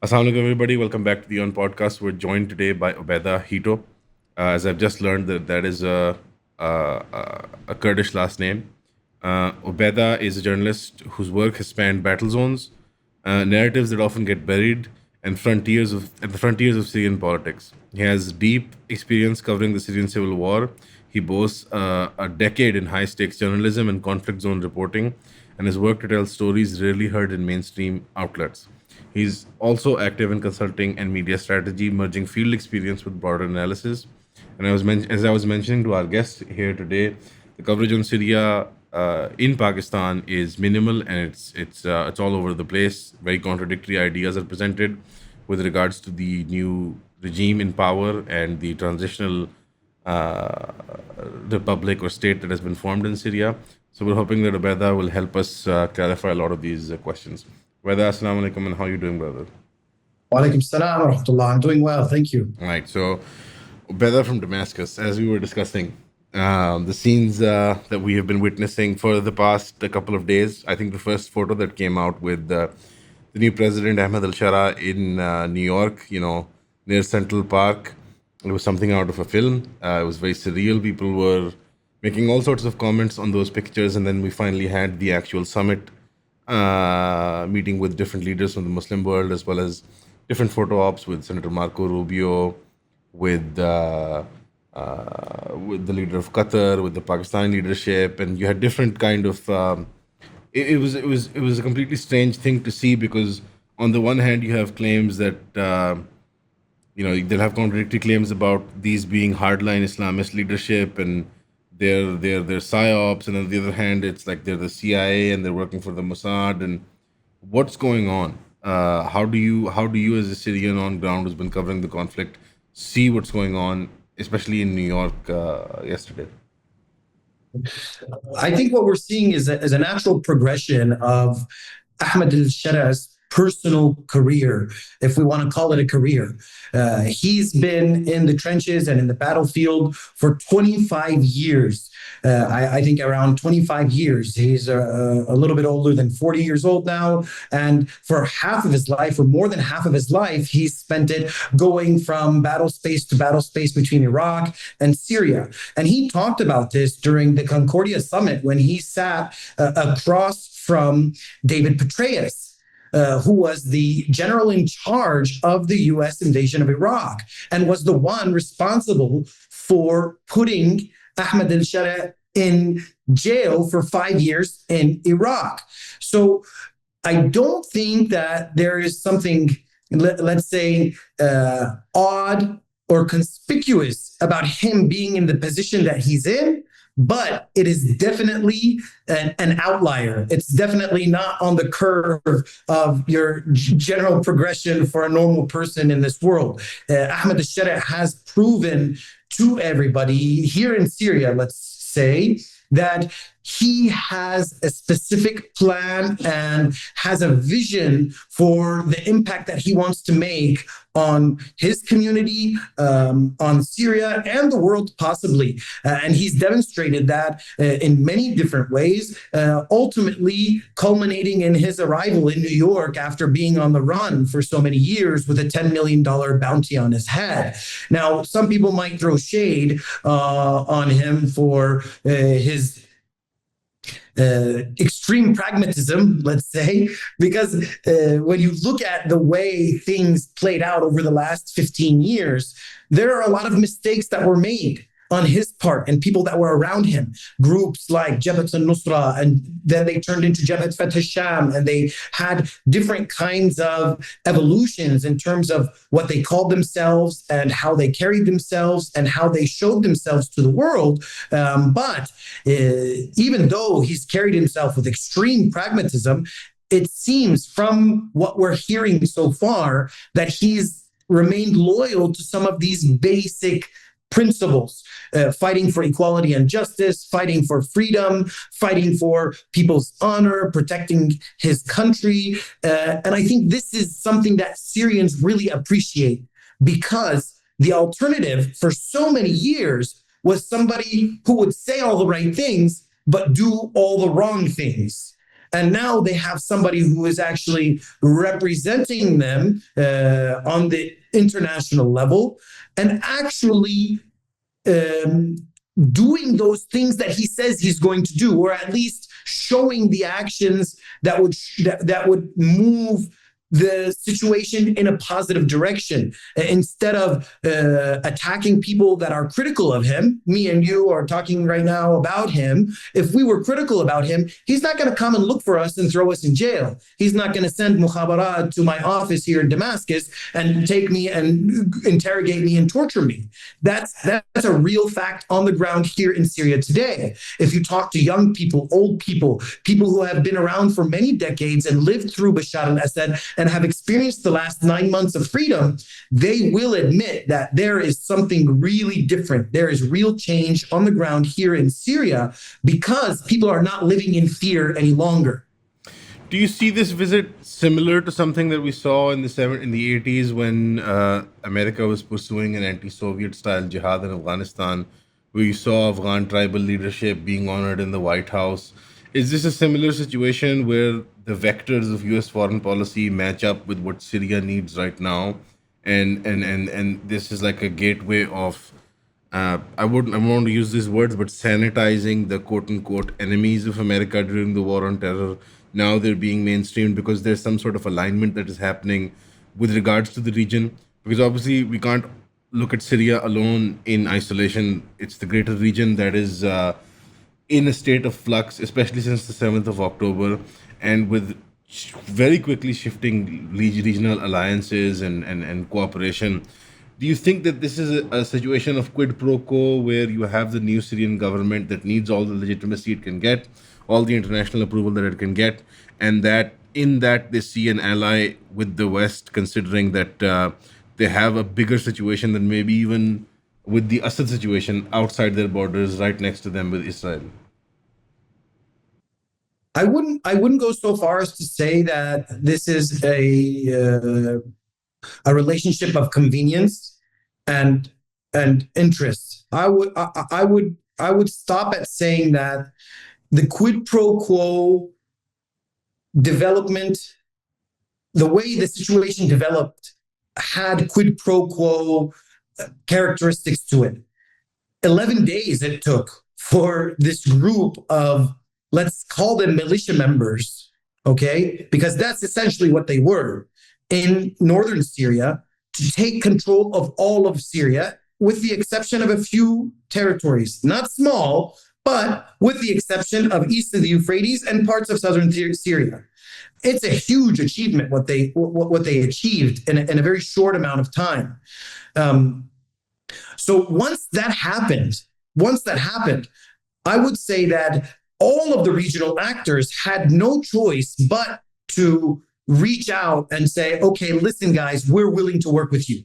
Assalamu alaikum, everybody. Welcome back to the On Podcast. We're joined today by Obaida Hittho. As I've just learned that is a Kurdish last name. Obaida is a journalist whose work has spanned battle zones, narratives that often get buried, and at the frontiers of Syrian politics. He has deep experience covering the Syrian civil war. He boasts a decade in high stakes journalism and conflict zone reporting, and his work to tell stories rarely heard in mainstream outlets. He's also active in consulting and media strategy, merging field experience with broader analysis. And as I was mentioning to our guest here today, the coverage on Syria in Pakistan is minimal, and it's all over the place. Very contradictory ideas are presented with regards to the new regime in power and the transitional uh, republic or state that has been formed in Syria. So we're hoping that Abeda will help us clarify a lot of these questions. Abeda, assalamu alaikum, and how are you doing, brother? Walaikum salam wa rahmatullah. I'm doing well, thank you. All right, so Abeda from Damascus, as we were discussing, the scenes that we have been witnessing for the past couple of days. I think the first photo that came out with the new president, Ahmed Shara, in New York, near Central Park, it was something out of a film. It was very surreal. People were making all sorts of comments on those pictures, and then we finally had the actual summit meeting with different leaders from the Muslim world, as well as different photo ops with Senator Marco Rubio, with the leader of Qatar, with the Pakistani leadership, and you had different kind of. It was a completely strange thing to see, because on the one hand you have claims that they'll have contradictory claims about these being hardline Islamist leadership and they're psyops, and on the other hand it's like they're the CIA and they're working for the Mossad. And what's going on? How do you as a Syrian on ground who's been covering the conflict see what's going on, especially in New York yesterday? I think what we're seeing is a natural progression of Ahmed al-Shara's personal career, if we want to call it a career. He's been in the trenches and in the battlefield for 25 years. I think around 25 years. He's a little bit older than 40 years old now. And for half of his life, or more than half of his life, he's spent it going from battle space to battle space between Iraq and Syria. And he talked about this during the Concordia Summit when he sat across from David Petraeus, who was the general in charge of the US invasion of Iraq and was the one responsible for putting Ahmed al-Shara in jail for 5 years in Iraq. So I don't think that there is something, let's say, odd or conspicuous about him being in the position that he's in, but it is definitely an outlier. It's definitely not on the curve of your general progression for a normal person in this world. Ahmed al-Shara has proven to everybody here in Syria, let's say, that he has a specific plan and has a vision for the impact that he wants to make on his community, on Syria, and the world, possibly. And he's demonstrated that in many different ways, ultimately culminating in his arrival in New York after being on the run for so many years with a $10 million bounty on his head. Now, some people might throw shade on him for his extreme pragmatism, let's say, because when you look at the way things played out over the last 15 years, there are a lot of mistakes that were made on his part and people that were around him. Groups like Jabhat al-Nusra, and then they turned into Jabhat Fath al-Sham, and they had different kinds of evolutions in terms of what they called themselves and how they carried themselves and how they showed themselves to the world. But even though he's carried himself with extreme pragmatism, it seems from what we're hearing so far that he's remained loyal to some of these basic principles, fighting for equality and justice, fighting for freedom, fighting for people's honor, protecting his country. And I think this is something that Syrians really appreciate, because the alternative for so many years was somebody who would say all the right things, but do all the wrong things. And now they have somebody who is actually representing them on the international level and actually doing those things that he says he's going to do, or at least showing the actions that would move the situation in a positive direction, instead of attacking people that are critical of him. Me and you are talking right now about him. If we were critical about him, he's not going to come and look for us and throw us in jail. He's not going to send mukhabarat to my office here in Damascus and take me and interrogate me and torture me. That's a real fact on the ground here in Syria today. If you talk to young people, old people, people who have been around for many decades and lived through Bashar al-Assad and have experienced the last 9 months of freedom, they will admit that there is something really different. There is real change on the ground here in Syria because people are not living in fear any longer. Do you see this visit similar to something that we saw in the 80s when America was pursuing an anti-Soviet style jihad in Afghanistan, where you saw Afghan tribal leadership being honored in the White House? Is this a similar situation where the vectors of U.S. foreign policy match up with what Syria needs right now, and this is like a gateway of I won't want to use these words, but sanitizing the quote unquote enemies of America during the war on terror? Now they're being mainstreamed because there's some sort of alignment that is happening with regards to the region. Because obviously we can't look at Syria alone in isolation. It's the greater region that is in a state of flux, especially since the 7th of October, and with very quickly shifting regional alliances and cooperation. Do you think that this is a situation of quid pro quo, where you have the new Syrian government that needs all the legitimacy it can get, all the international approval that it can get, and that in that they see an ally with the West, considering that they have a bigger situation than maybe even with the Assad situation outside their borders, right next to them with Israel? I wouldn't go so far as to say that this is a relationship of convenience and interest. I would stop at saying that the quid pro quo development, the way the situation developed, had quid pro quo characteristics to it. 11 days it took for this group of, let's call them militia members, okay? Because that's essentially what they were in northern Syria, to take control of all of Syria, with the exception of a few territories, not small, but with the exception of east of the Euphrates and parts of southern Syria. It's a huge achievement what they achieved in a very short amount of time. So once that happened, I would say that all of the regional actors had no choice but to reach out and say, okay, listen, guys, we're willing to work with you.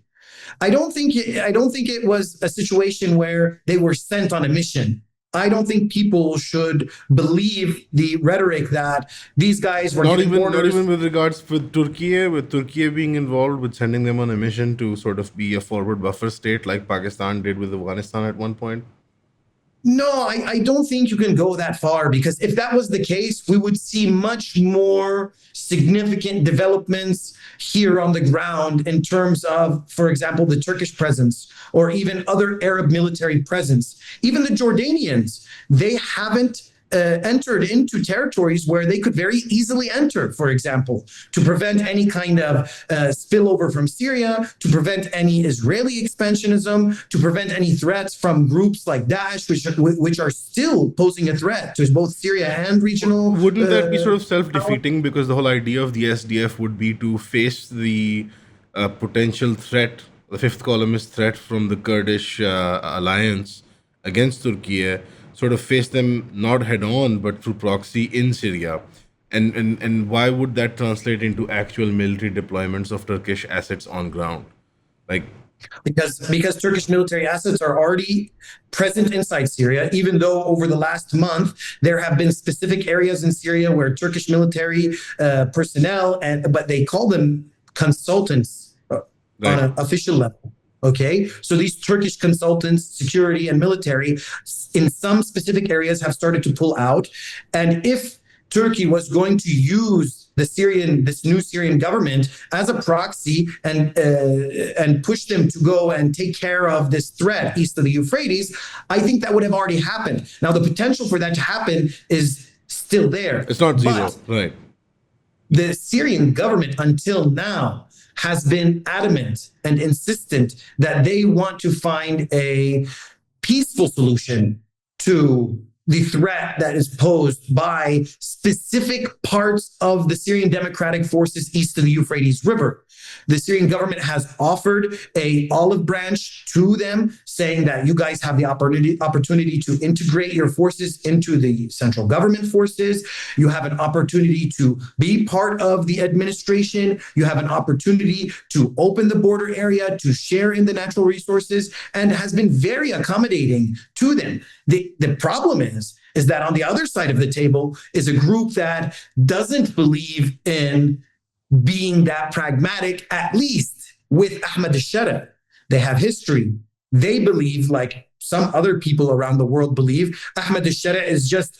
I don't think it was a situation where they were sent on a mission. I don't think people should believe the rhetoric that these guys were not even with regards with Turkey being involved, with sending them on a mission to sort of be a forward buffer state like Pakistan did with Afghanistan at one point. No, I don't think you can go that far, because if that was the case, we would see much more significant developments here on the ground in terms of, for example, the Turkish presence or even other Arab military presence. Even the Jordanians, they haven't entered into territories where they could very easily enter, for example, to prevent any kind of spillover from Syria, to prevent any Israeli expansionism, to prevent any threats from groups like Daesh, which are still posing a threat to both Syria and regional. Wouldn't that be sort of self-defeating? Because the whole idea of the SDF would be to face the potential threat, the fifth columnist threat from the Kurdish alliance against Turkey, sort of face them not head on, but through proxy in Syria. And why would that translate into actual military deployments of Turkish assets on ground? Because Turkish military assets are already present inside Syria, even though over the last month there have been specific areas in Syria where Turkish military personnel, but they call them consultants on an official level. Okay, so these Turkish consultants, security and military, in some specific areas have started to pull out. And if Turkey was going to use this new Syrian government as a proxy and push them to go and take care of this threat east of the Euphrates, I think that would have already happened. Now, the potential for that to happen is still there. It's not zero, right? The Syrian government until now has been adamant and insistent that they want to find a peaceful solution to the threat that is posed by specific parts of the Syrian Democratic Forces east of the Euphrates River. The Syrian government has offered an olive branch to them, saying that you guys have the opportunity to integrate your forces into the central government forces. You have an opportunity to be part of the administration. You have an opportunity to open the border area, to share in the natural resources, and has been very accommodating to them. The problem is that on the other side of the table is a group that doesn't believe in being that pragmatic, at least with Ahmed Shara. They have history. They believe, like some other people around the world believe, Ahmed Shara is just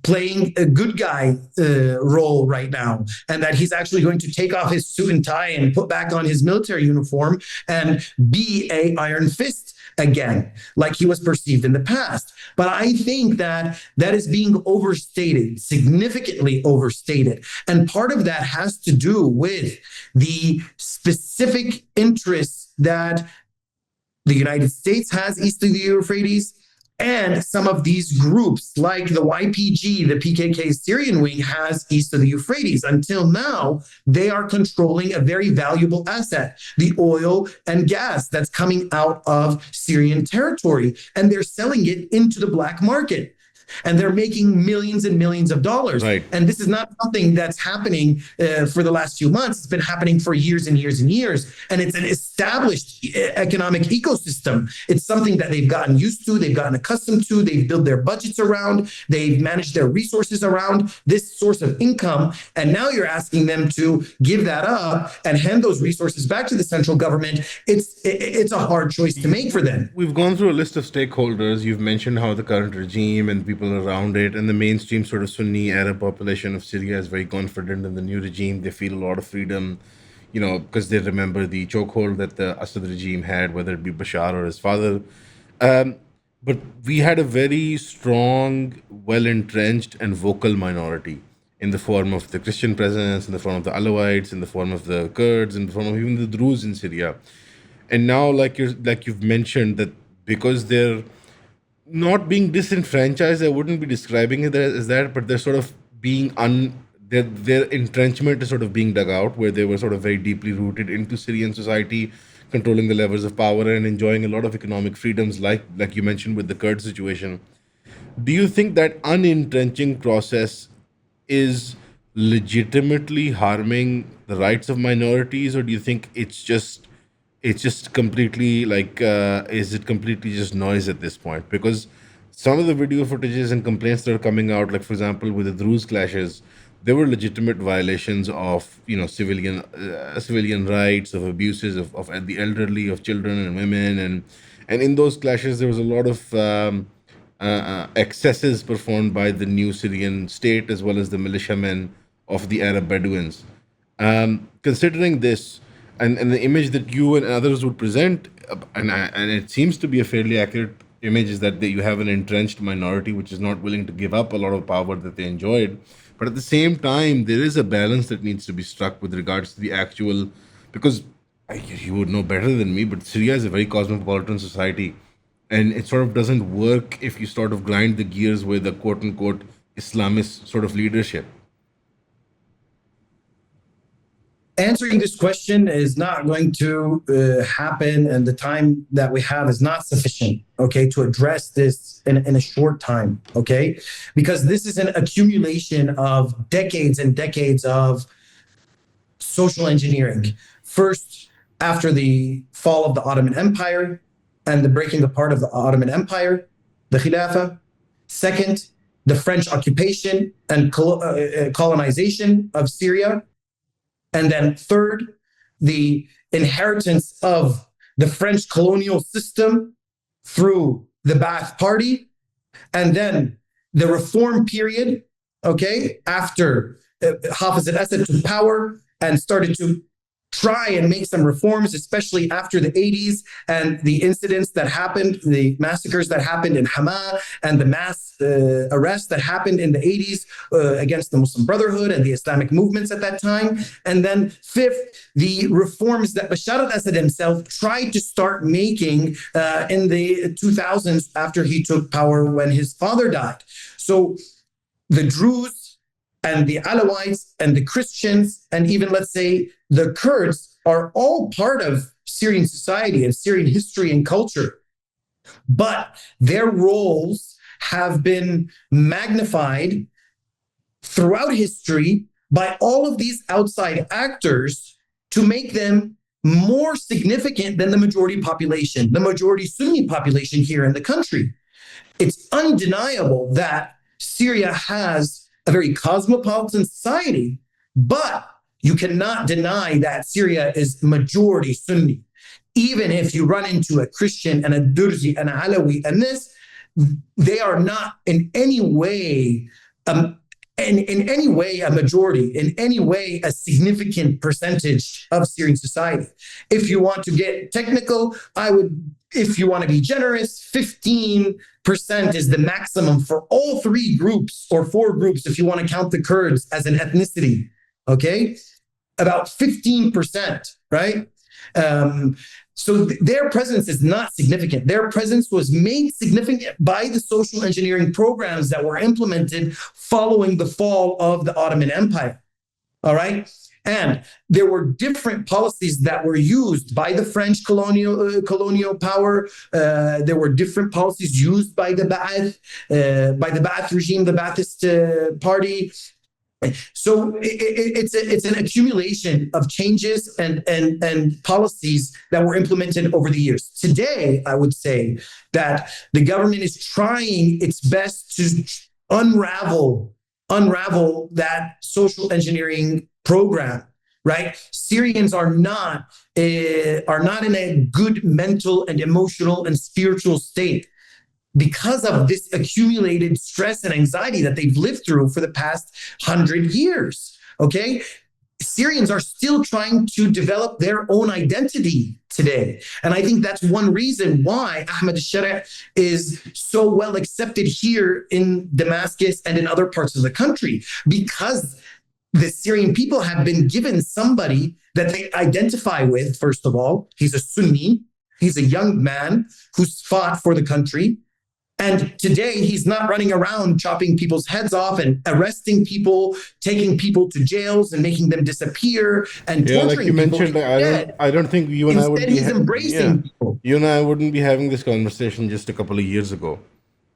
playing a good guy role right now, and that he's actually going to take off his suit and tie and put back on his military uniform and be an iron fist again, like he was perceived in the past. But I think that is being overstated, significantly overstated. And part of that has to do with the specific interests that the United States has east of the Euphrates, and some of these groups, like the YPG, the PKK Syrian wing, has east of the Euphrates. Until now, they are controlling a very valuable asset, the oil and gas that's coming out of Syrian territory. And they're selling it into the black market. And they're making millions and millions of dollars. Right. And this is not something that's happening for the last few months. It's been happening for years and years and years. And it's an established economic ecosystem. It's something that they've gotten used to, they've gotten accustomed to, they've built their budgets around, they've managed their resources around this source of income. And now you're asking them to give that up and hand those resources back to the central government. It's a hard choice to make for them. We've gone through a list of stakeholders. You've mentioned how the current regime and people around it and the mainstream sort of Sunni Arab population of Syria is very confident in the new regime. They feel a lot of freedom, because they remember the chokehold that the Assad regime had, whether it be Bashar or his father. But we had a very strong, well-entrenched and vocal minority in the form of the Christian presence, in the form of the Alawites, in the form of the Kurds, in the form of even the Druze in Syria. And now, like you've mentioned, that because they're not being disenfranchised, I wouldn't be describing it as that, but they're sort of being their entrenchment is sort of being dug out, where they were sort of very deeply rooted into Syrian society, controlling the levers of power and enjoying a lot of economic freedoms, like you mentioned with the Kurd situation. Do you think that unentrenching process is legitimately harming the rights of minorities, or do you think it's just completely is it completely just noise at this point? Because some of the video footages and complaints that are coming out, like for example with the Druze clashes, there were legitimate violations of civilian rights, of abuses of the elderly, of children and women, and in those clashes there was a lot of excesses performed by the new Syrian state as well as the militiamen of the Arab Bedouins. Considering this, and the image that you and others would present, and it seems to be a fairly accurate image, is that you have an entrenched minority which is not willing to give up a lot of power that they enjoyed. But at the same time, there is a balance that needs to be struck with regards to the actual, because you would know better than me, but Syria is a very cosmopolitan society. And it sort of doesn't work if you sort of grind the gears with a quote-unquote Islamist sort of leadership. Answering this question is not going to happen, and the time that we have is not sufficient, okay, to address this in a short time, okay? Because this is an accumulation of decades and decades of social engineering. First, after the fall of the Ottoman Empire and the breaking apart of the Ottoman Empire, the Khilafah. Second, the French occupation and colonization of Syria. And then third, the inheritance of the French colonial system through the Ba'ath Party. And then the reform period okay, after Hafiz al-Assad took power and started to try and make some reforms, especially after the 80s and the incidents that happened, the massacres that happened in Hama and the mass arrests that happened in the 80s against the Muslim Brotherhood and the Islamic movements at that time. And then fifth, the reforms that Bashar al-Assad himself tried to start making in the 2000s after he took power when his father died. So the Druze and the Alawites and the Christians and even, let's say, the Kurds are all part of Syrian society and Syrian history and culture. But their roles have been magnified throughout history by all of these outside actors to make them more significant than the majority population, the majority Sunni population here in the country. It's undeniable that Syria has a very cosmopolitan society, but you cannot deny that Syria is majority Sunni. Even if you run into a Christian and a Durzi and an Alawi and this, they are not in any way in any way a majority, in any way a significant percentage of Syrian society. If you want to get technical, if you want to be generous, 15% is the maximum for all three groups or four groups, if you want to count the Kurds as an ethnicity, okay? About 15%, right? So their presence is not significant. Their presence was made significant by the social engineering programs that were implemented following the fall of the Ottoman Empire, all right? And there were different policies that were used by the French colonial power. There were different policies used by the Ba'ath regime, the Ba'athist party. So it's an accumulation of changes and policies that were implemented over the years. Today, I would say that the government is trying its best to unravel that social engineering program, right? Syrians are not in a good mental and emotional and spiritual state because of this accumulated stress and anxiety that they've lived through for the past 100 years, okay? Syrians are still trying to develop their own identity today. And I think that's one reason why Ahmed Shara is so well accepted here in Damascus and in other parts of the country, because the Syrian people have been given somebody that they identify with, first of all. He's a Sunni. He's a young man who's fought for the country. And today he's not running around chopping people's heads off and arresting people, taking people to jails and making them disappear and torturing like you people. mentioned, I don't think you and I would he's embracing people. You and I wouldn't be having this conversation just a couple of years ago.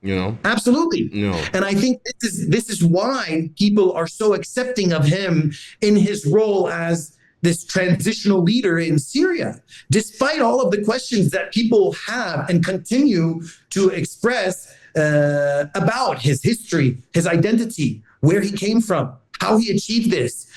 You know, absolutely. No. And I think this is why people are so accepting of him in his role as this transitional leader in Syria, despite all of the questions that people have and continue to express about his history, his identity, where he came from, how he achieved this,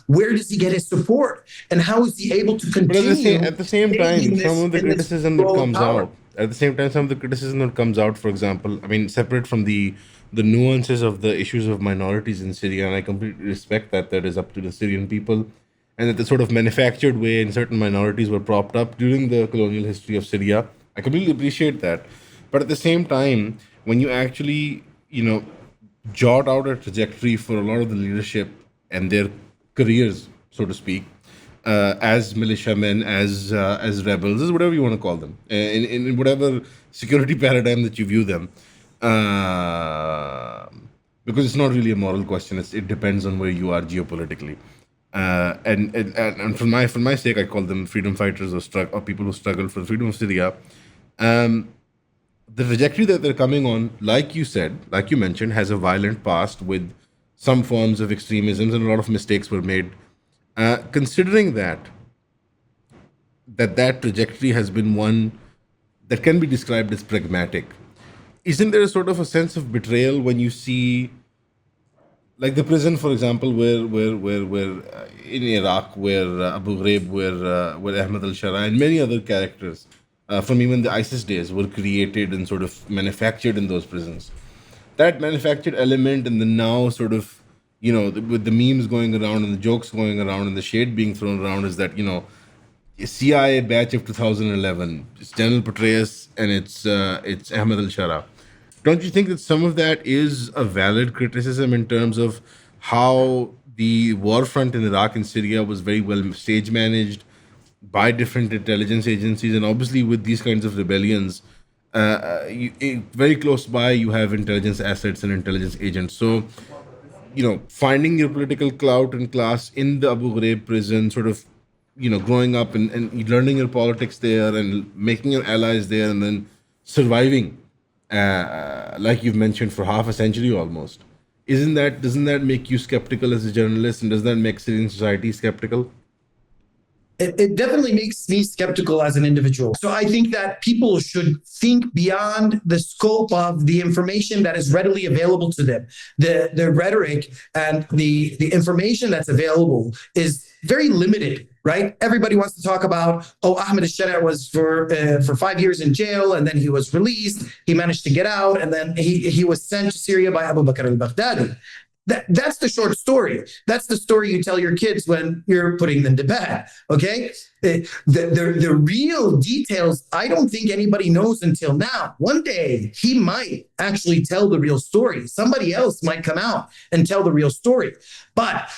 where does he get his support, and how is he able to continue. But at the same time, some of the criticism that comes out. At the same time, some of the criticism that comes out, for example, I mean, separate from the nuances of the issues of minorities in Syria, and I completely respect that is up to the Syrian people, and that the sort of manufactured way in certain minorities were propped up during the colonial history of Syria. I completely appreciate that. But at the same time, when you actually, jot out a trajectory for a lot of the leadership and their careers, so to speak, as militiamen, as rebels, as whatever you want to call them, in whatever security paradigm that you view them, because it's not really a moral question. It depends on where you are geopolitically, and for my sake, I call them freedom fighters or people who struggle for the freedom of Syria. The trajectory that they're coming on, like you mentioned, has a violent past with some forms of extremism, and a lot of mistakes were made. Considering that trajectory has been one that can be described as pragmatic, isn't there a sort of a sense of betrayal when you see, like the prison, for example, where in Iraq, where Abu Ghraib, where Ahmed Shara and many other characters from even the ISIS days were created and sort of manufactured in those prisons. that manufactured element, and then now sort of, with the memes going around and the jokes going around and the shade being thrown around, is that, CIA batch of 2011, it's General Petraeus and it's Ahmed Shara. Don't you think that some of that is a valid criticism in terms of how the war front in Iraq and Syria was very well stage managed by different intelligence agencies, and obviously with these kinds of rebellions, very close by you have intelligence assets and intelligence agents. So, finding your political clout and class in the Abu Ghraib prison, sort of, growing up and learning your politics there and making your allies there, and then surviving, like you've mentioned, for half a century almost. Doesn't that make you skeptical as a journalist, and does that make Syrian society skeptical? It definitely makes me skeptical as an individual. So I think that people should think beyond the scope of the information that is readily available to them. The rhetoric and the information that's available is very limited, right? Everybody wants to talk about, Ahmed Shara was for 5 years in jail, and then he was released. He managed to get out, and then he was sent to Syria by Abu Bakr al-Baghdadi. That's the short story. That's the story you tell your kids when you're putting them to bed. Okay, the real details, I don't think anybody knows until now. One day he might actually tell the real story. Somebody else might come out and tell the real story. But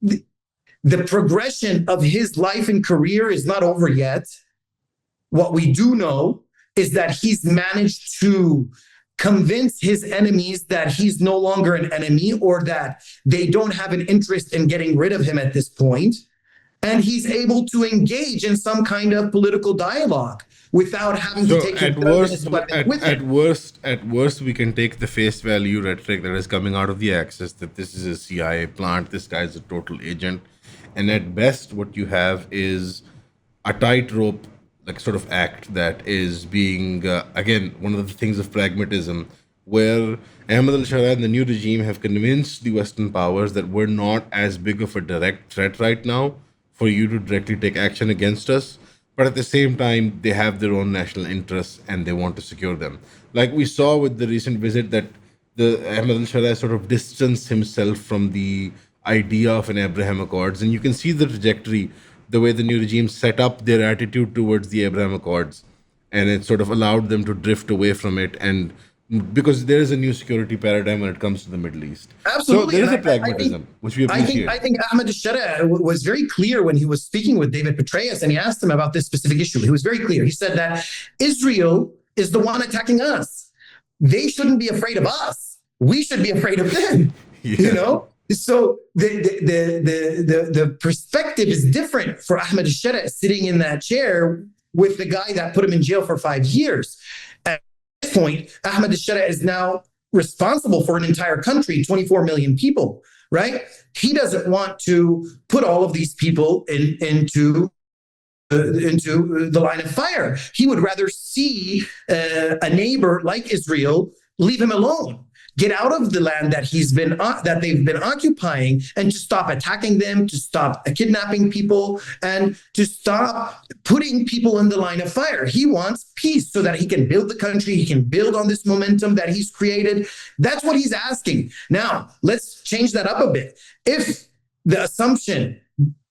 the progression of his life and career is not over yet. What we do know is that he's managed to convince his enemies that he's no longer an enemy, or that they don't have an interest in getting rid of him at this point. And he's able to engage in some kind of political dialogue without having to take at worst, we can take the face value rhetoric that is coming out of the Axis, that this is a CIA plant, this guy's a total agent. And at best, what you have is a tightrope sort of act that is being, again, one of the things of pragmatism, where Ahmed al-Shara and the new regime have convinced the Western powers that we're not as big of a direct threat right now for you to directly take action against us. But at the same time, they have their own national interests and they want to secure them. Like we saw with the recent visit, that the Ahmed al-Shara sort of distanced himself from the idea of an Abraham Accords. And you can see the trajectory, the way the new regime set up their attitude towards the Abraham Accords, and it sort of allowed them to drift away from it. And because there is a new security paradigm when it comes to the Middle East. Absolutely. So there is a pragmatism, which we appreciate. I think Ahmed Shara was very clear when he was speaking with David Petraeus, and he asked him about this specific issue. He was very clear. He said that Israel is the one attacking us. They shouldn't be afraid of us. We should be afraid of them. Yeah. So the perspective is different for Ahmed Shara sitting in that chair with the guy that put him in jail for 5 years. At this point, Ahmed Shara is now responsible for an entire country, 24 million people, right? He doesn't want to put all of these people into the line of fire. He would rather see a neighbor like Israel leave him alone. Get out of the land that they've been occupying, and to stop attacking them, to stop kidnapping people, and to stop putting people in the line of fire. He wants peace so that he can build the country. He can build on this momentum that he's created. That's what he's asking. Now, let's change that up a bit. If the assumption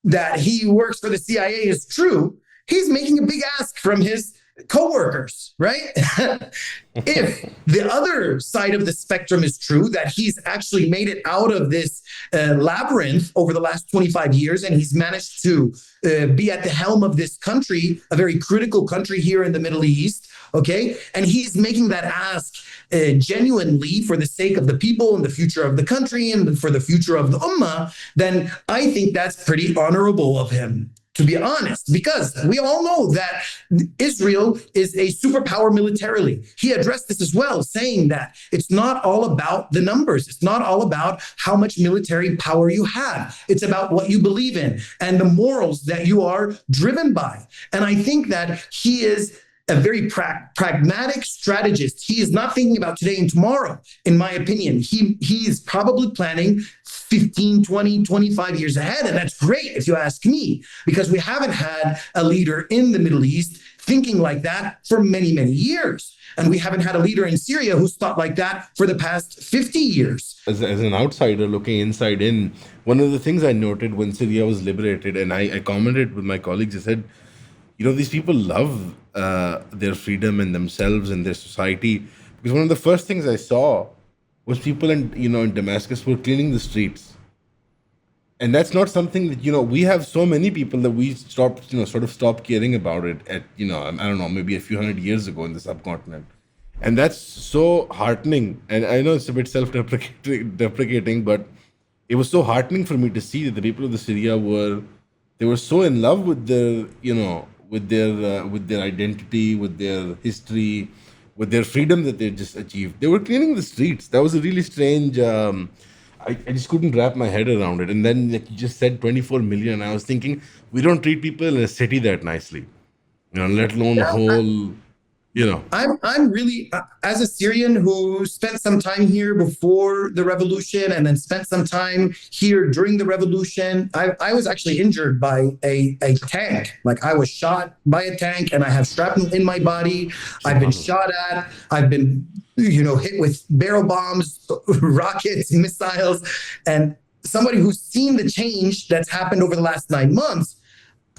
that he works for the CIA is true, he's making a big ask from his co-workers, right? If the other side of the spectrum is true, that he's actually made it out of this labyrinth over the last 25 years, and he's managed to be at the helm of this country, a very critical country here in the Middle East, okay? And he's making that ask genuinely for the sake of the people and the future of the country and for the future of the Ummah, then I think that's pretty honorable of him, to be honest, because we all know that Israel is a superpower militarily. He addressed this as well, saying that it's not all about the numbers. It's not all about how much military power you have. It's about what you believe in and the morals that you are driven by. And I think that he is a very pragmatic strategist. He is not thinking about today and tomorrow, in my opinion. He is probably planning 15, 20, 25 years ahead. And that's great if you ask me, because we haven't had a leader in the Middle East thinking like that for many, many years. And we haven't had a leader in Syria who's thought like that for the past 50 years. As an outsider looking inside in, one of the things I noted when Syria was liberated, and I commented with my colleagues, I said, these people love their freedom and themselves and their society. Because one of the first things I saw was people in Damascus were cleaning the streets. And that's not something that, we have so many people that we stopped, sort of stopped caring about it at, I don't know, maybe a few hundred years ago in the subcontinent. And that's so heartening. And I know it's a bit self-deprecating, but it was so heartening for me to see that the people of the Syria they were so in love with their, with their identity, with their history, with their freedom that they just achieved. They were cleaning the streets. That was a really strange. I just couldn't wrap my head around it. And then, like you just said, 24 million. And I was thinking, we don't treat people in a city that nicely, let alone a whole. I'm really, as a Syrian who spent some time here before the revolution and then spent some time here during the revolution, I was actually injured by a tank. Like, I was shot by a tank and I have shrapnel in my body. I've been shot at. I've been, hit with barrel bombs, rockets, missiles. And somebody who's seen the change that's happened over the last 9 months,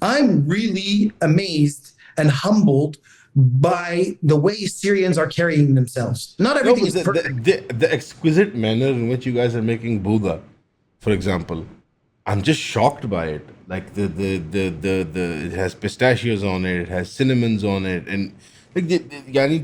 I'm really amazed and humbled by the way Syrians are carrying themselves. Not everything is perfect. The exquisite manner in which you guys are making Buddha, for example, I'm just shocked by it. Like the it has pistachios on it, it has cinnamons on it, and like the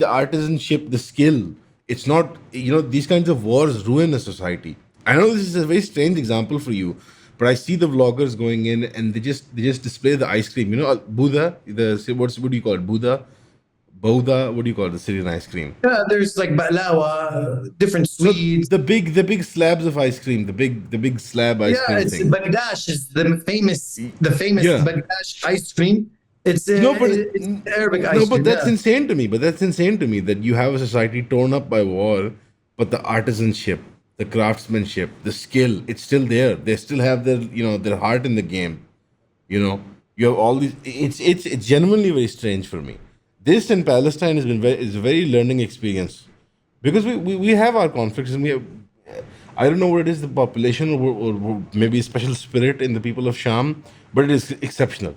artisanship, the skill. It's not, these kinds of wars ruin a society. I know this is a very strange example for you, but I see the vloggers going in and they just display the ice cream. Buddha, what do you call it? Bouda, what do you call it? The Syrian ice cream? Yeah, there's like baklawa, different sweets. The big slabs of ice cream, the big slab ice cream thing. Bagdash is the famous Bagdash ice cream. It's Arabic ice cream. No, but that's insane to me. But that's insane to me that you have a society torn up by war, but the artisanship, the craftsmanship, the skill, it's still there. They still have their heart in the game. You have all these. It's genuinely very strange for me. This in Palestine is a very learning experience, because we have our conflicts and we have. I don't know what it is, the population or maybe a special spirit in the people of Sham, but it is exceptional.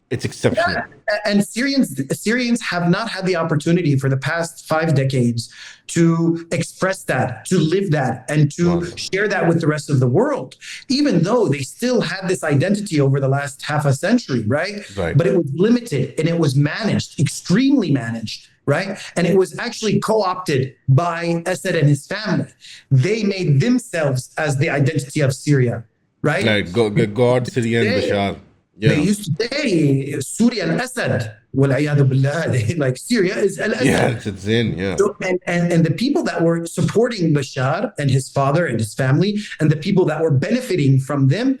It's exceptional. Yeah. And Syrians have not had the opportunity for the past 5 decades to express that, to live that, and to share that with the rest of the world, even though they still had this identity over the last half a century, right? But it was limited and it was managed, extremely managed, right? And it was actually co-opted by Assad and his family. They made themselves as the identity of Syria, right? Like God, Syrian Bashar. Yeah. They used to say Syrian Assad. Like Syria is Al-Assad. Yeah, it's insane. Yeah. So, and the people that were supporting Bashar and his father and his family, and the people that were benefiting from them,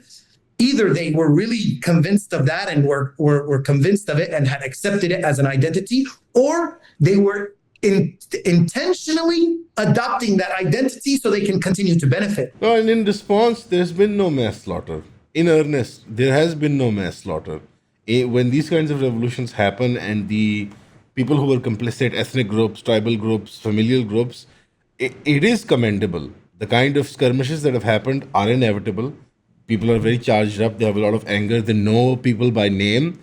either they were really convinced of that and were convinced of it and had accepted it as an identity, or they were intentionally adopting that identity so they can continue to benefit. No, and in response, there's been no mass slaughter. In earnest, there has been no mass slaughter. When these kinds of revolutions happen and the people who were complicit, ethnic groups, tribal groups, familial groups, it is commendable. The kind of skirmishes that have happened are inevitable. People are very charged up. They have a lot of anger. They know people by name.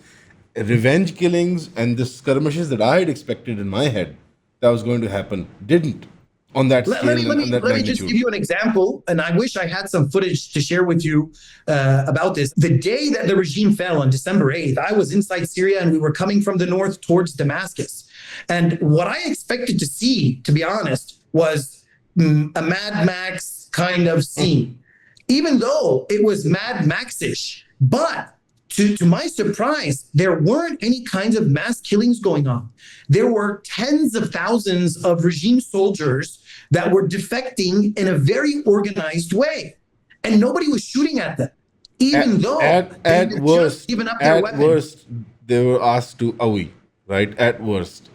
Revenge killings and the skirmishes that I had expected in my head that was going to happen didn't. On that scale, let me just give you an example, and I wish I had some footage to share with you about this. The day that the regime fell on December 8th, I was inside Syria and we were coming from the north towards Damascus. And what I expected to see, to be honest, was a Mad Max kind of scene, even though it was Mad Max-ish. But to my surprise, there weren't any kinds of mass killings going on. There were tens of thousands of regime soldiers that were defecting in a very organized way. And nobody was shooting at them, even though at worst, given up their weapons. At worst, they were asked to awi, right? At worst.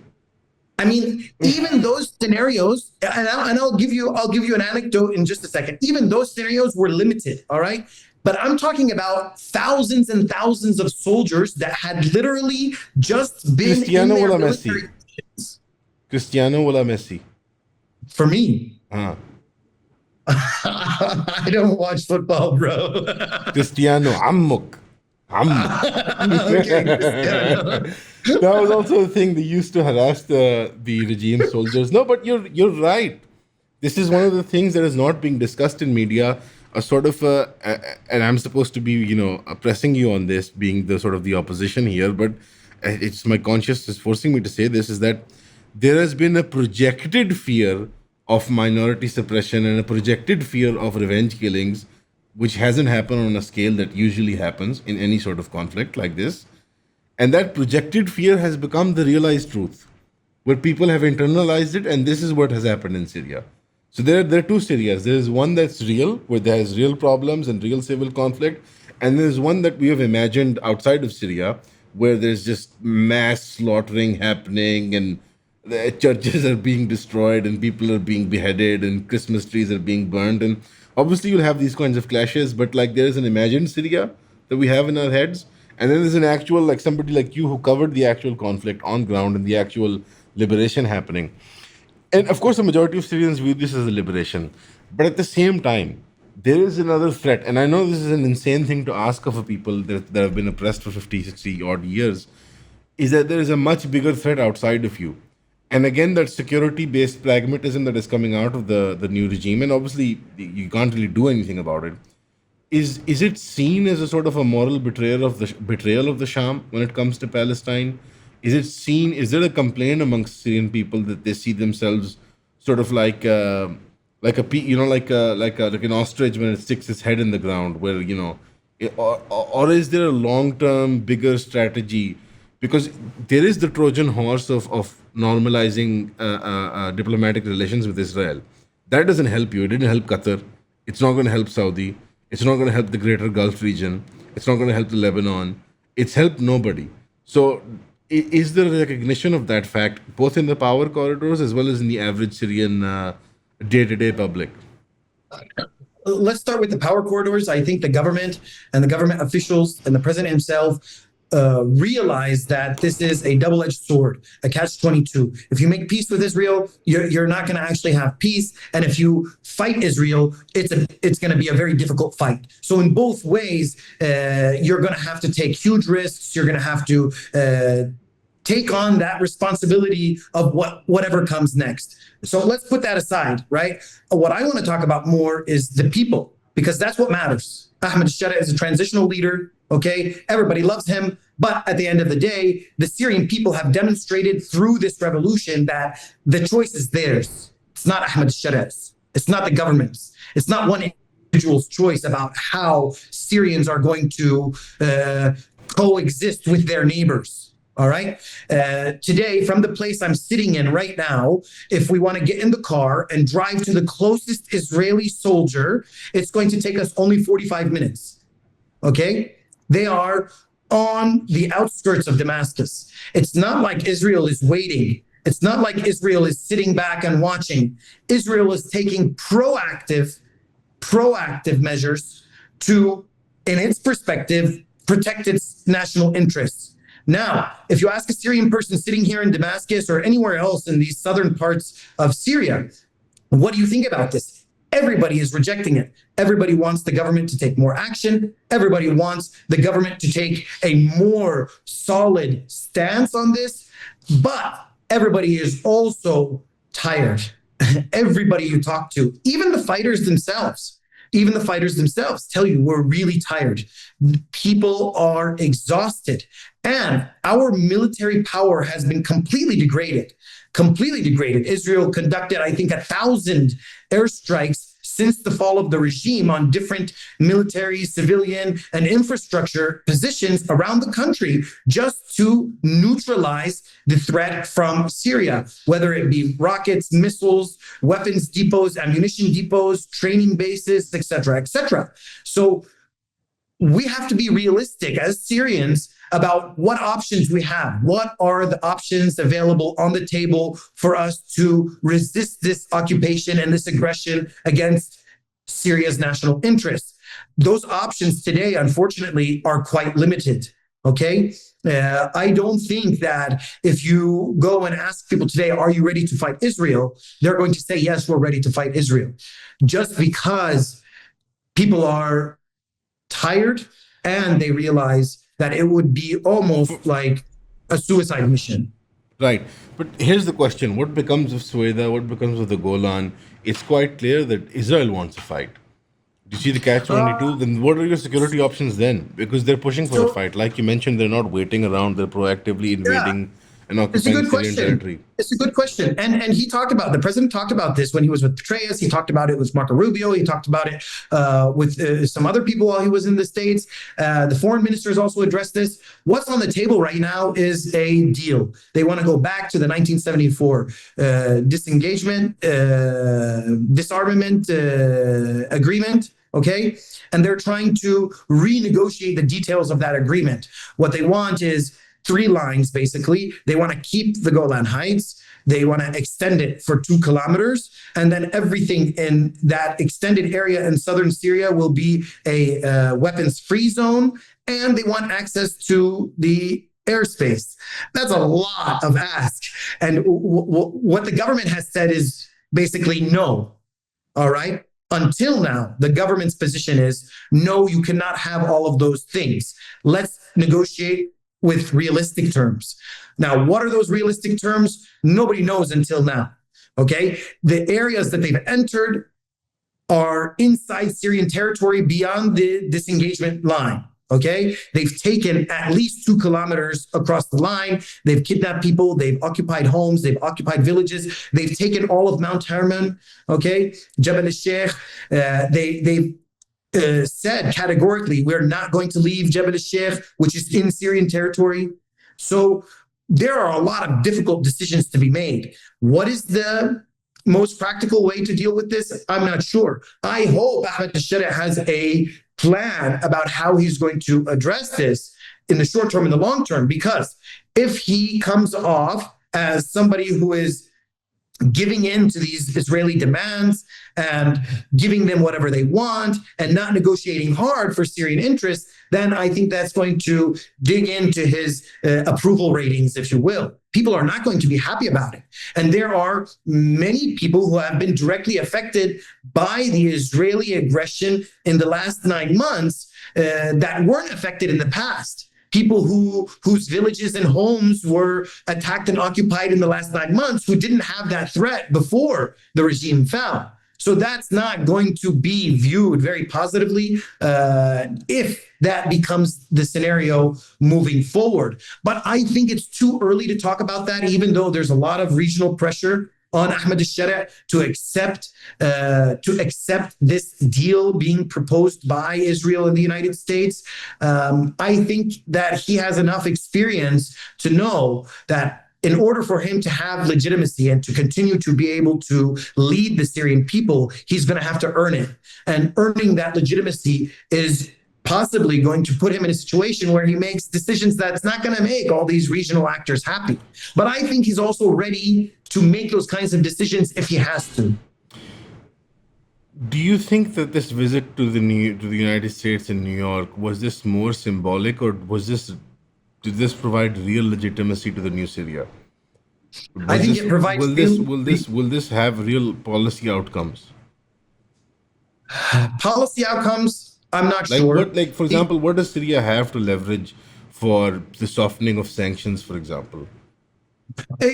I mean, even those scenarios, and I'll give you an anecdote in just a second. Even those scenarios were limited, all right? But I'm talking about thousands and thousands of soldiers that had literally just been Cristiano in their wala military Messi? Cristiano wala Messi? for me. Ah. I don't watch football, bro. Cristiano Ammuk. Okay, Cristiano. That was also a thing they used to harass the regime soldiers. No, but you're right. This is one of the things that is not being discussed in media. A sort of and I'm supposed to be, pressing you on this, being the sort of the opposition here, but it's my conscience is forcing me to say this, is that there has been a projected fear of minority suppression and a projected fear of revenge killings, which hasn't happened on a scale that usually happens in any sort of conflict like this. And that projected fear has become the realized truth, where people have internalized it, and this is what has happened in Syria. So there are two Syrias. There is one that's real, where there is real problems and real civil conflict, and there is one that we have imagined outside of Syria, where there's just mass slaughtering happening, and the churches are being destroyed, and people are being beheaded, and Christmas trees are being burned, and obviously you'll have these kinds of clashes. But like there is an imagined Syria that we have in our heads, and then there's an actual, like somebody like you who covered the actual conflict on ground and the actual liberation happening. And of course, the majority of Syrians view this as a liberation. But at the same time, there is another threat. And I know this is an insane thing to ask of a people that have been oppressed for 50, 60 odd years, is that there is a much bigger threat outside of you. And again, that security-based pragmatism that is coming out of the new regime, and obviously you can't really do anything about it, is it seen as a sort of a moral betrayal of the Sham when it comes to Palestine? Is it seen? Is there a complaint amongst Syrian people that they see themselves sort of like like an ostrich when it sticks its head in the ground, where or is there a long-term bigger strategy? Because there is the Trojan horse of normalizing diplomatic relations with Israel. That doesn't help you. It didn't help Qatar. It's not going to help Saudi. It's not going to help the greater Gulf region. It's not going to help the Lebanon. It's helped nobody. So is there a recognition of that fact, both in the power corridors as well as in the average Syrian day-to-day public? Let's start with the power corridors. I think the government and the government officials and the president himself realize that this is a double-edged sword, a catch-22. If you make peace with Israel, you're not going to actually have peace, and if you fight Israel, it's going to be a very difficult fight. So in both ways, you're going to have to take huge risks. You're going to have to take on that responsibility of whatever comes next. So let's put that aside, right? What I want to talk about more is the people, because that's what matters. Ahmed Shara is a transitional leader. Okay, everybody loves him. But at the end of the day, the Syrian people have demonstrated through this revolution that the choice is theirs. It's not Ahmed Shara's. It's not the government's. It's not one individual's choice about how Syrians are going to coexist with their neighbors. All right. Today, from the place I'm sitting in right now, if we want to get in the car and drive to the closest Israeli soldier, it's going to take us only 45 minutes. Okay. They are on the outskirts of Damascus. It's not like Israel is waiting. It's not like Israel is sitting back and watching. Israel is taking proactive measures to, in its perspective, protect its national interests. Now, if you ask a Syrian person sitting here in Damascus or anywhere else in these southern parts of Syria, what do you think about this? Everybody is rejecting it. Everybody wants the government to take more action. Everybody wants the government to take a more solid stance on this. But everybody is also tired. Everybody you talk to, even the fighters themselves, tell you we're really tired. People are exhausted. And our military power has been completely degraded. Israel conducted, I think, 1,000 airstrikes since the fall of the regime on different military, civilian, and infrastructure positions around the country just to neutralize the threat from Syria, whether it be rockets, missiles, weapons depots, ammunition depots, training bases, etc., etc. So we have to be realistic as Syrians about what options we have. What are the options available on the table for us to resist this occupation and this aggression against Syria's national interests? those options today, unfortunately, are quite limited. Okay. I don't think that if you go and ask people today, are you ready to fight Israel? They're going to say, yes, we're ready to fight Israel. Just because people are tired and they realize that it would be almost like a suicide mission. Right. But here's the question. What becomes of Sueda? What becomes of the Golan? It's quite clear that Israel wants a fight. Do you see the catch-22? Then what are your security options then? Because they're pushing for a So, fight. Like you mentioned, they're not waiting around. They're proactively yeah, invading and it's a occupying good Syrian question. territory. It's a good question. And he talked about, the president talked about this when he was with Petraeus. He talked about it with Marco Rubio. He talked about it with some other people while he was in the States. The foreign ministers also addressed this. What's on the table right now is a deal. They want to go back to the 1974 disarmament agreement. Okay. And they're trying to renegotiate the details of that agreement. What they want is three lines, basically. They want to keep the Golan Heights. They want to extend it for 2 kilometers. And then everything in that extended area in southern Syria will be a weapons-free zone. And they want access to the airspace. That's a lot of ask. And what the government has said is basically no. All right. Until now, the government's position is no, you cannot have all of those things. Let's negotiate with realistic terms. Now, what are those realistic terms? Nobody knows until now. Okay. The areas that they've entered are inside Syrian territory beyond the disengagement line. Okay. They've taken at least 2 kilometers across the line. They've kidnapped people. They've occupied homes. They've occupied villages. They've taken all of Mount Hermon. Okay. Jabal al-Sheikh. They've said categorically, we're not going to leave Jabal al-Sheikh, which is in Syrian territory. So there are a lot of difficult decisions to be made. What is the most practical way to deal with this? I'm not sure. I hope Ahmed Shara has a plan about how he's going to address this in the short term and the long term, because if he comes off as somebody who is giving in to these Israeli demands and giving them whatever they want and not negotiating hard for Syrian interests, then I think that's going to dig into his approval ratings, if you will. People are not going to be happy about it. And there are many people who have been directly affected by the Israeli aggression in the last 9 months that weren't affected in the past. People whose villages and homes were attacked and occupied in the last 9 months, who didn't have that threat before the regime fell. So that's not going to be viewed very positively if that becomes the scenario moving forward. But I think it's too early to talk about that, even though there's a lot of regional pressure on Ahmed Shara to accept this deal being proposed by Israel and the United States. I think that he has enough experience to know that in order for him to have legitimacy and to continue to be able to lead the Syrian people, he's going to have to earn it. And earning that legitimacy is possibly going to put him in a situation where he makes decisions that's not going to make all these regional actors happy. But I think he's also ready to make those kinds of decisions if he has to. Do you think that this visit to the United States in New York, was this more symbolic, or did this provide real legitimacy to the new Syria? I think it provides Will this have real policy outcomes? Policy outcomes. I'm not Like sure. what, for example, what does Syria have to leverage for the softening of sanctions, for example?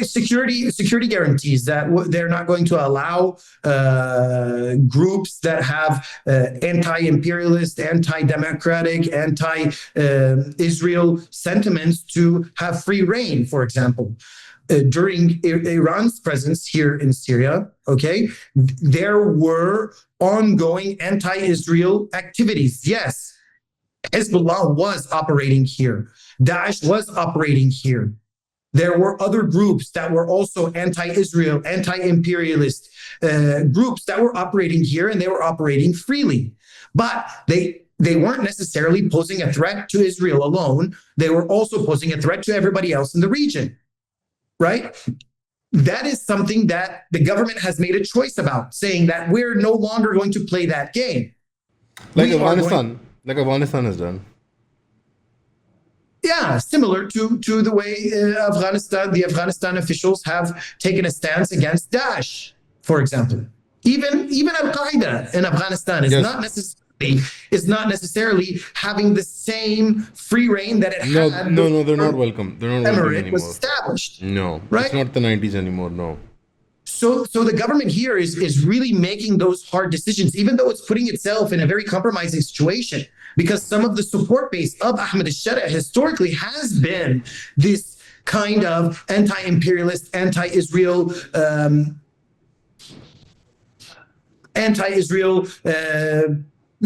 Security guarantees that they're not going to allow groups that have anti-imperialist, anti-democratic, anti-Israel sentiments to have free reign, for example. During Iran's presence here in Syria, okay, there were ongoing anti-Israel activities. Yes, Hezbollah was operating here. Daesh was operating here. There were other groups that were also anti-Israel, anti-imperialist groups that were operating here, and they were operating freely. But they weren't necessarily posing a threat to Israel alone. They were also posing a threat to everybody else in the region, right? That is something that the government has made a choice about, saying that we're no longer going to play that game. Like We are going, Afghanistan has done. yeah, similar to the way the Afghanistan officials have taken a stance against Daesh, for example. Even Al Qaeda in Afghanistan is Yes. not necessarily having the same free reign that it No, had no, no, they're before not welcome. They're not welcome Emirate was anymore. established, No, it's right? not the 90s anymore. No. So the government here is really making those hard decisions, even though it's putting itself in a very compromising situation, because some of the support base of Ahmed Shara historically has been this kind of anti-imperialist, anti-Israel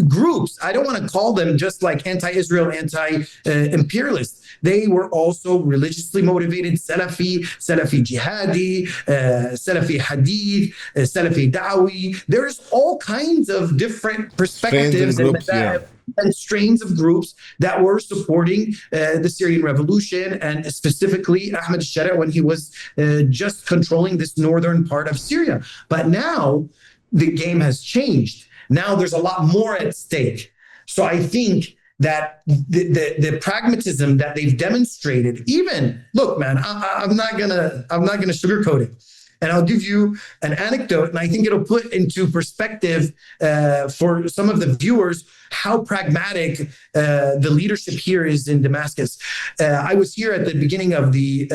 groups. I don't want to call them just like anti-Israel, anti-imperialist. They were also religiously motivated, Salafi jihadi, Salafi hadith, Salafi da'wi. There's all kinds of different perspectives and strains of groups that were supporting the Syrian revolution, and specifically Ahmed Shara when he was just controlling this northern part of Syria. But now the game has changed. Now there's a lot more at stake. So I think that the pragmatism that they've demonstrated, even look, man, I'm not gonna sugarcoat it. And I'll give you an anecdote, and I think it'll put into perspective for some of the viewers how pragmatic the leadership here is in Damascus. I was here at the beginning of the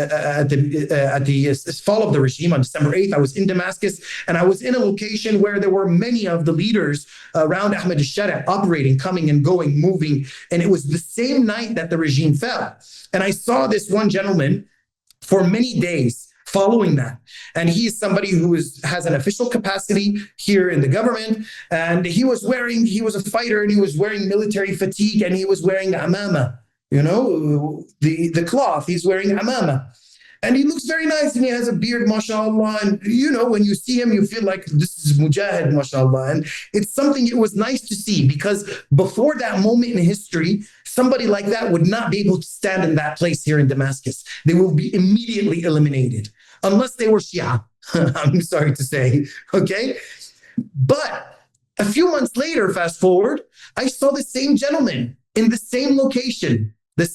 fall of the regime on December 8th. I was in Damascus, and I was in a location where there were many of the leaders around Ahmed Shara operating, coming and going, moving. And it was the same night that the regime fell. And I saw this one gentleman for many days following that. And he is somebody who has an official capacity here in the government. And he was a fighter, and he was wearing military fatigue, and he was wearing amama, the cloth. He's wearing amama. And he looks very nice, and he has a beard, mashallah. And, when you see him, you feel like this is Mujahid, mashallah. And it's something it was nice to see, because before that moment in history, somebody like that would not be able to stand in that place here in Damascus. They will be immediately eliminated, unless they were Shia. I'm sorry to say, okay? But a few months later, fast forward, I saw the same gentleman in the same location, but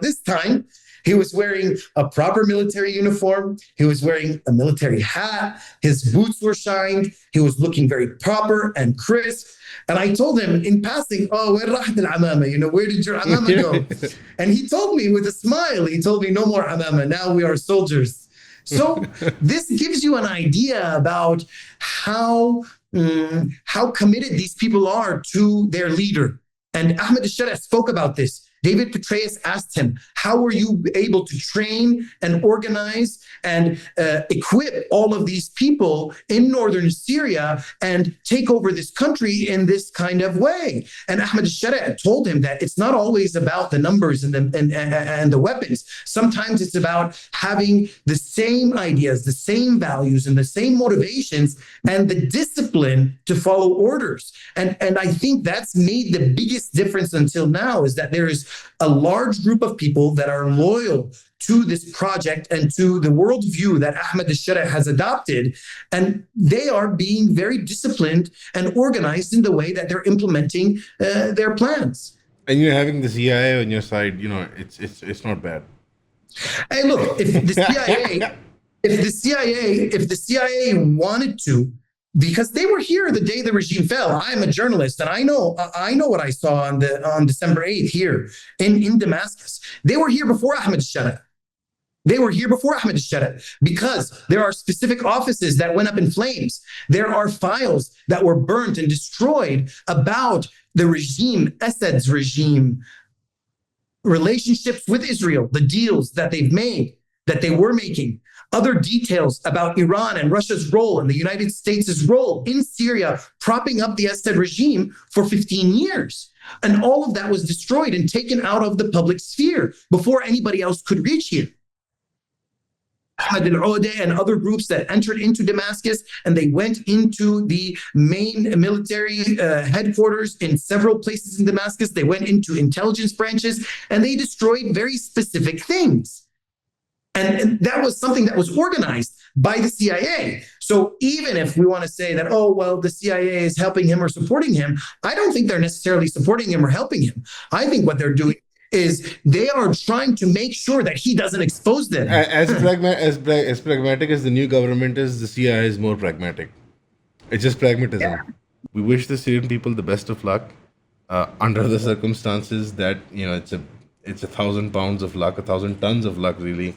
this time, he was wearing a proper military uniform. He was wearing a military hat. His boots were shined. He was looking very proper and crisp. And I told him in passing, "Oh, where rahat al-amama? Where did your amama go?" And he told me with a smile, he told me, "No more amama. Now we are soldiers." So this gives you an idea about how committed these people are to their leader. And Ahmed Shara spoke about this. David Petraeus asked him, how were you able to train and organize and equip all of these people in northern Syria and take over this country in this kind of way? And Ahmed Shara told him that it's not always about the numbers and the weapons. Sometimes it's about having the same ideas, the same values, and the same motivations, and the discipline to follow orders. And I think that's made the biggest difference until now, is that there is a large group of people that are loyal to this project and to the worldview that Ahmed Shara has adopted, and they are being very disciplined and organized in the way that they're implementing their plans. And having the CIA on your side, it's not bad. Hey, look, if the CIA wanted to, because they were here the day the regime fell. I'm a journalist, and I know what I saw on December 8th here in Damascus. They were here before Ahmed Shara. Because there are specific offices that went up in flames. There are files that were burnt and destroyed about the regime, Assad's regime, relationships with Israel, the deals that they've made, that they were making. Other details about Iran and Russia's role and the United States' role in Syria, propping up the Assad regime for 15 years. And all of that was destroyed and taken out of the public sphere before anybody else could reach here. Ahmed al-Aeda and other groups that entered into Damascus, and they went into the main military headquarters in several places in Damascus. They went into intelligence branches, and they destroyed very specific things. And that was something that was organized. by the CIA. So even if we want to say that, oh, well, the CIA is helping him or supporting him, I don't think they're necessarily supporting him or helping him. I think what they're doing is they are trying to make sure that he doesn't expose them. As pragmatic as the new government is, the CIA is more pragmatic. It's just pragmatism. Yeah. We wish the Syrian people the best of luck. Under the circumstances that it's 1,000 pounds of luck, 1,000 tons of luck, really.